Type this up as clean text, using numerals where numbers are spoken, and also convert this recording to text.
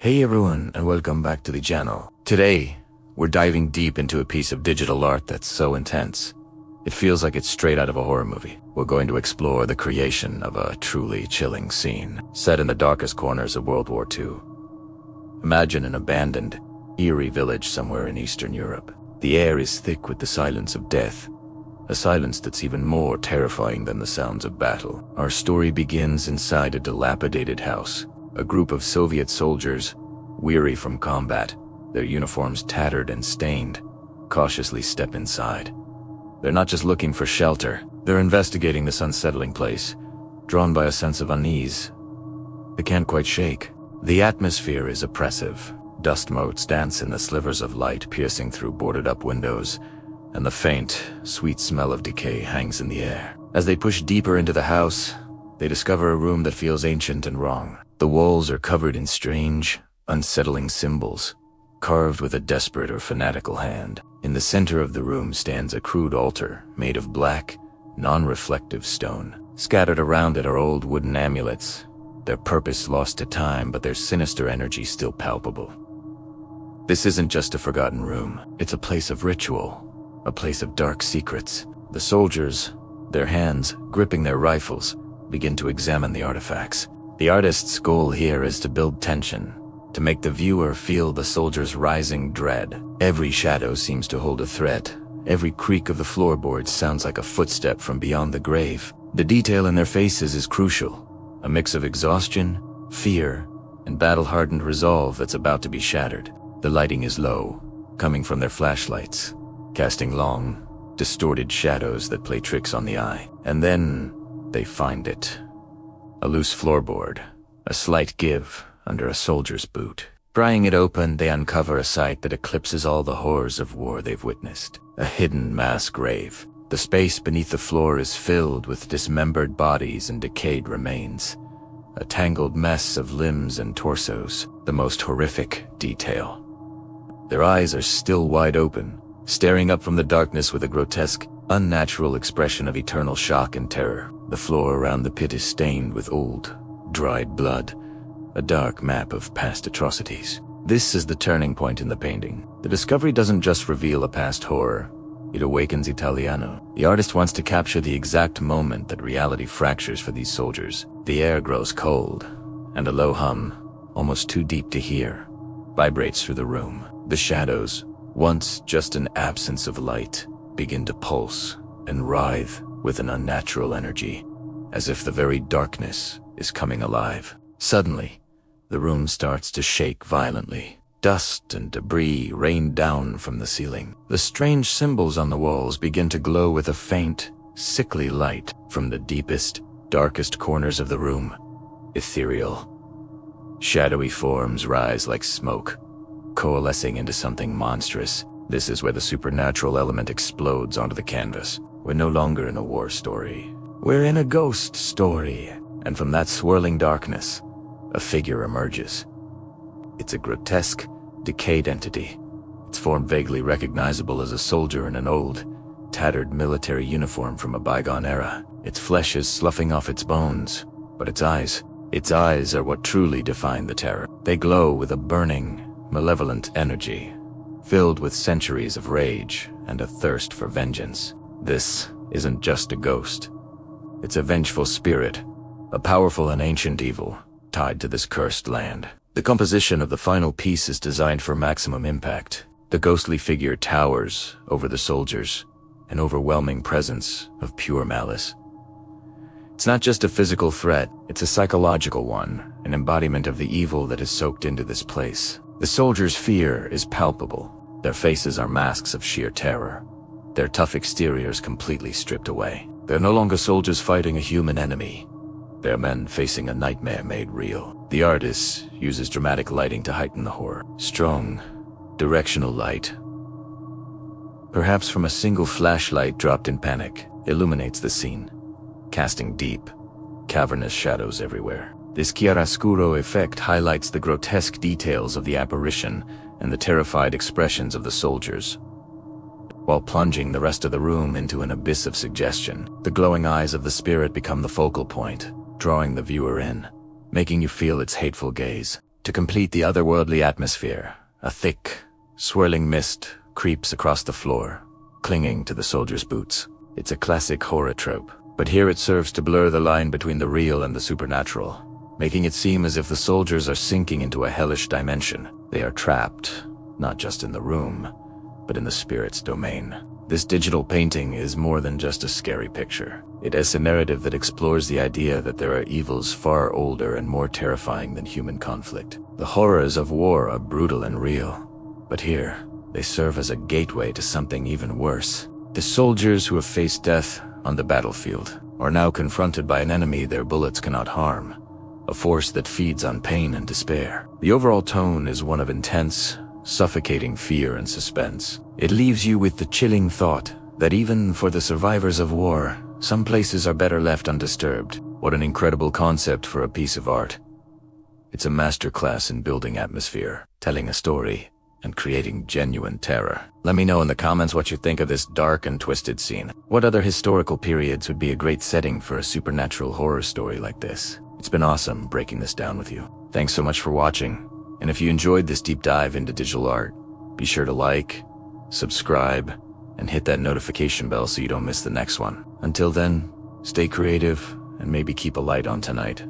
Hey everyone, and welcome back to the channel. Today, we're diving deep into a piece of digital art that's so intense. It feels like it's straight out of a horror movie. We're going to explore the creation of a truly chilling scene, set in the darkest corners of World War II. Imagine an abandoned, eerie village somewhere in Eastern Europe. The air is thick with the silence of death, a silence that's even more terrifying than the sounds of battle. Our story begins inside a dilapidated house. A group of Soviet soldiers, weary from combat, their uniforms tattered and stained, cautiously step inside. They're not just looking for shelter, they're investigating this unsettling place, drawn by a sense of unease they can't quite shake. The atmosphere is oppressive. Dust motes dance in the slivers of light piercing through boarded-up windows, and the faint, sweet smell of decay hangs in the air. As they push deeper into the house, they discover a room that feels ancient and wrong. The walls are covered in strange, unsettling symbols, carved with a desperate or fanatical hand. In the center of the room stands a crude altar made of black, non-reflective stone. Scattered around it are old wooden amulets, their purpose lost to time but their sinister energy still palpable. This isn't just a forgotten room, it's a place of ritual, a place of dark secrets. The soldiers, their hands gripping their rifles, begin to examine the artifacts. The artist's goal here is to build tension, to make the viewer feel the soldiers' rising dread. Every shadow seems to hold a threat. Every creak of the floorboards sounds like a footstep from beyond the grave. The detail in their faces is crucial, a mix of exhaustion, fear, and battle-hardened resolve that's about to be shattered. The lighting is low, coming from their flashlights, casting long, distorted shadows that play tricks on the eye. And then they find it. A loose floorboard, a slight give under a soldier's boot. Prying it open, they uncover a sight that eclipses all the horrors of war they've witnessed. A hidden mass grave. The space beneath the floor is filled with dismembered bodies and decayed remains. A tangled mess of limbs and torsos, the most horrific detail. Their eyes are still wide open, staring up from the darkness with a grotesque, unnatural expression of eternal shock and terror. The floor around the pit is stained with old, dried blood, a dark map of past atrocities. This is the turning point in the painting. The discovery doesn't just reveal a past horror, it awakens Italiano. The artist wants to capture the exact moment that reality fractures for these soldiers. The air grows cold, and a low hum, almost too deep to hear, vibrates through the room. The shadows, once just an absence of light, begin to pulse and writhe with an unnatural energy, as if the very darkness is coming alive. Suddenly, the room starts to shake violently. Dust and debris rain down from the ceiling. The strange symbols on the walls begin to glow with a faint, sickly light from the deepest, darkest corners of the room. Ethereal. Shadowy forms rise like smoke, coalescing into something monstrous. This is where the supernatural element explodes onto the canvas. We're no longer in a war story. We're in a ghost story. And from that swirling darkness, a figure emerges. It's a grotesque, decayed entity. Its form vaguely recognizable as a soldier in an old, tattered military uniform from a bygone era. Its flesh is sloughing off its bones, but its eyes are what truly define the terror. They glow with a burning, malevolent energy, filled with centuries of rage and a thirst for vengeance. This isn't just a ghost. It's a vengeful spirit, a powerful and ancient evil tied to this cursed land. The composition of the final piece is designed for maximum impact. The ghostly figure towers over the soldiers, an overwhelming presence of pure malice. It's not just a physical threat, it's a psychological one, an embodiment of the evil that is soaked into this place. The soldiers' fear is palpable. Their faces are masks of sheer terror, their tough exteriors completely stripped away. They're no longer soldiers fighting a human enemy. They're men facing a nightmare made real. The artist uses dramatic lighting to heighten the horror. Strong, directional light, perhaps from a single flashlight dropped in panic, illuminates the scene, casting deep, cavernous shadows everywhere. This chiaroscuro effect highlights the grotesque details of the apparition and the terrified expressions of the soldiers, while plunging the rest of the room into an abyss of suggestion. The glowing eyes of the spirit become the focal point, drawing the viewer in, making you feel its hateful gaze. To complete the otherworldly atmosphere, a thick, swirling mist creeps across the floor, clinging to the soldier's boots. It's a classic horror trope, but here it serves to blur the line between the real and the supernatural, making it seem as if the soldiers are sinking into a hellish dimension. They are trapped, not just in the room, but in the spirit's domain. This digital painting is more than just a scary picture. It is a narrative that explores the idea that there are evils far older and more terrifying than human conflict. The horrors of war are brutal and real, but here, they serve as a gateway to something even worse. The soldiers who have faced death on the battlefield are now confronted by an enemy their bullets cannot harm, a force that feeds on pain and despair. The overall tone is one of intense, suffocating fear and suspense. It leaves you with the chilling thought that even for the survivors of war, some places are better left undisturbed. What an incredible concept for a piece of art. It's a masterclass in building atmosphere, telling a story, and creating genuine terror. Let me know in the comments what you think of this dark and twisted scene. What other historical periods would be a great setting for a supernatural horror story like this? It's been awesome breaking this down with you. Thanks so much for watching, and if you enjoyed this deep dive into digital art, be sure to like, subscribe, and hit that notification bell so you don't miss the next one. Until then, stay creative and maybe keep a light on tonight.